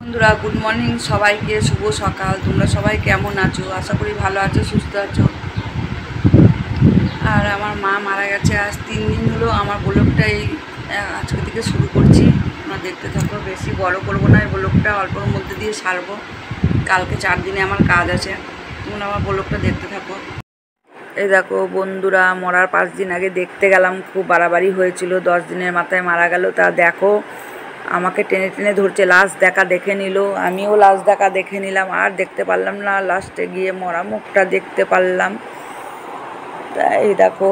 বন্ধুরা good morning সবাইকে, শুভ সকাল। তোমরা সবাই কেমন আছো? আশা করি ভালো আছো, সুস্থ আছো। আর আমার মা মারা গেছে আজ 3 দিন হলো। আমার ব্লগটাই আজকে থেকে শুরু করছি, তোমরা দেখতে থাকো। বেশি বড় করবো না, এই ব্লগটা অল্পর মধ্যে দিয়ে সারবো। কালকে 4 দিনে আমার কাজ আছে, তোমরা আমার ব্লগটা দেখতে থাকো। এই দেখো বন্ধুরা, মরার 5 দিন আগে দেখতে গেলাম, খুব বাড়াবাড়ি হয়েছিল। 10 দিনের মাথায় মারা গেল। তা দেখো আমাকে টেনে টেনে ধরছে, লাশ দেখা দেখে নিল, আমিও লাশ দেখা দেখে নিলাম। আর দেখতে পারলাম না, লাস্টে গিয়ে মরা মুখটা দেখতে পারলাম। তাই দেখো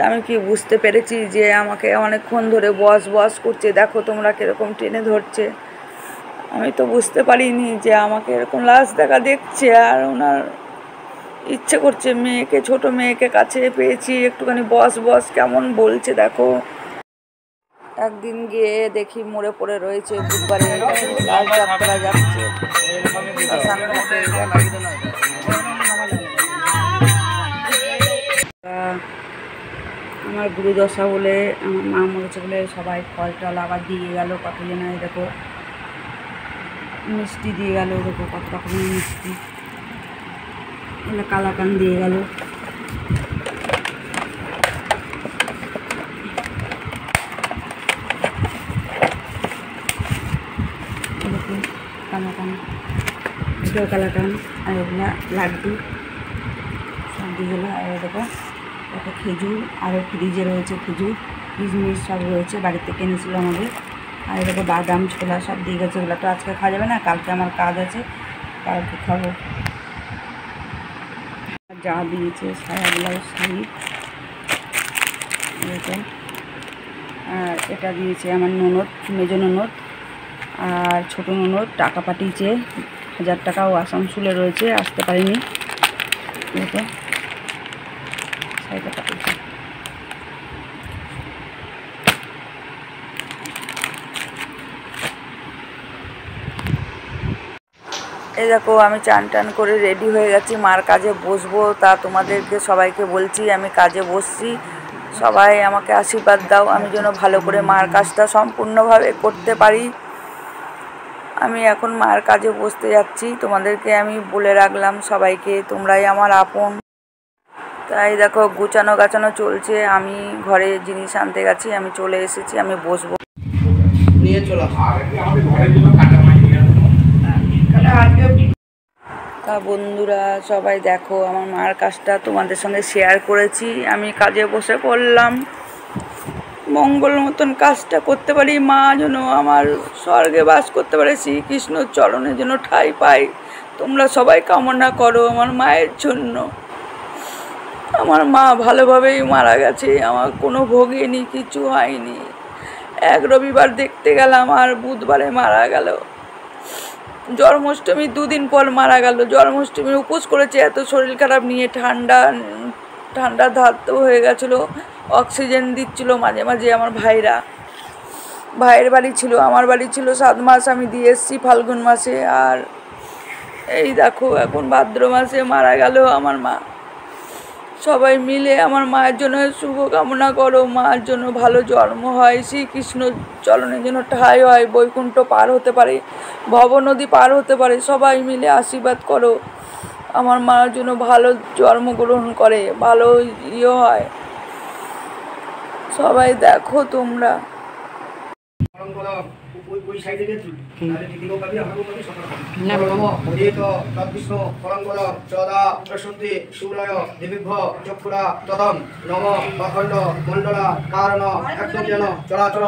আমি কি বুঝতে পেরেছি যে আমাকে অনেকক্ষণ ধরে বস বস করছে। দেখো তোমরা কীরকম টেনে ধরছে। আমি তো বুঝতে পারিনি যে আমাকে এরকম লাশ দেখা দেখছে। আর ওনার ইচ্ছে করছে, মেয়েকে, ছোট মেয়েকে কাছে পেয়েছি, একটুখানি বস বস কেমন বলছে। দেখো একদিন গিয়ে দেখি মরে পড়ে রয়েছে বুধবারে। লাশ যাত্রা যাচ্ছে আমার গুরুদশা বলে, আমার মা মরেছে বলে সবাই ফল টল আবার দিয়ে গেল কতজন। দেখো মিষ্টি দিয়ে গেল, দেখো কত রকমের মিষ্টি, কালাকান দিয়ে গেল। কালাকান, এটাও কালাকান, আর এগুলা লাড্ডু সব দিয়ে গেলো। আর দেখো একটা খেজুর, আরও ফ্রিজে রয়েছে খেজুর, কিশমিশ সব রয়েছে, বাড়িতে কিনেছিল আমাদের। আর দেখো বাদাম ছোলা সব দিয়ে গেছে। ওগুলো তো আজকে খাওয়া যাবে না, কালকে আমার কাজ আছে, কালকে খাবো। যা দিয়েছে সায়া ব্লাউজ শাড়ি, এরকম। আর এটা দিয়েছে আমার ননদ, মেজো ননদ। আর ছোটো ননদ টাকা পাঠিয়েছে 1000 টাকাও আসানসোলে রয়েছে, আসতে পারিনি। এরকম শাড়িটা পাঠিয়েছে। এই দেখো আমি চান টান করে রেডি হয়ে গেছি, মার কাজে বসবো। তা তোমাদেরকে সবাইকে বলছি আমি কাজে বসছি, সবাই আমাকে আশীর্বাদ দাও, আমি যেন ভালো করে মার কাজটা সম্পূর্ণভাবে করতে পারি। আমি এখন মার কাজে বসতে যাচ্ছি, তোমাদেরকে আমি বলে রাখলাম সবাইকে, তোমরাই আমার আপন। তাই দেখো গুছানো গাছানো চলছে। আমি ঘরে জিনিস আনতে গেছি, আমি চলে এসেছি, আমি বসবো। নিয়ে চলো। তা বন্ধুরা সবাই দেখো আমার মার কাজটা তোমাদের সঙ্গে শেয়ার করেছি। আমি কাজে বসে পড়লাম, মঙ্গল মতন কাজটা করতে পারি, মা যেন আমার স্বর্গে বাস করতে পারে, শ্রীকৃষ্ণর চরণে যেন ঠাঁই পাই। তোমরা সবাই কামনা করো আমার মায়ের জন্য। আমার মা ভালোভাবেই মারা গেছে, আমার কোনো ভোগেনি, কিছু হয়নি। এক রবিবার দেখতে গেলাম আর বুধবারে মারা গেল। জন্মাষ্টমী 2 দিন পর মারা গেল। জন্মাষ্টমীর উপোস করেছে, এত শরীর খারাপ নিয়ে, ঠান্ডা ধাত হয়ে গেছিলো, অক্সিজেন দিচ্ছিল মাঝে মাঝে। আমার ভাইয়ের বাড়ি ছিল, আমার বাড়ি ছিল 7 মাস, আমি দিয়ে এসেছি ফাল্গুন মাসে। আর এই দেখো এখন ভাদ্র মাসে মারা গেল আমার মা। সবাই মিলে আমার মায়ের জন্য শুভ কামনা করো, মার জন্য ভালো জন্ম হয়, শ্রীকৃষ্ণ চরণের জন্য ঠাঁই হয়, বৈকুণ্ঠ পার হতে পারে, ভবনদী পার হতে পারে। সবাই মিলে আশীর্বাদ করো আমার মার জন্য ভালো জন্মগ্রহণ করে, ভালো হয়। সবাই দেখো তোমরা। চলাচল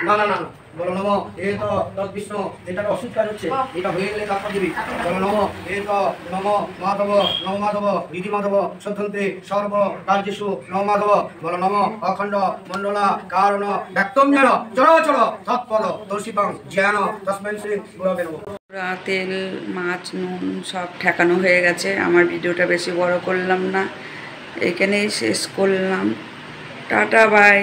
না বলো নম এ তো তদ্বিষ্ণু, এটাকে অস্বীকার হচ্ছে, এটা হয়ে গেলে তারপর দিবি। বলো নম এ তো নম মাধব, নম মাধব বিধি মাধব সদ্ধন্তে সর্ব কার্যেষু নম মাধব। বলো নম অখণ্ড মণ্ডলা কারণ ব্যক্তম জ্ঞান চরাচর তৎপদ দর্শিতং জ্ঞান তস্मै শ্রী গুরবে নমঃ। তেল মাছ নুন সব ঠেকানো হয়ে গেছে। আমার ভিডিওটা বেশি বড় করলাম না, এখানেই শেষ করলাম। Tata bye.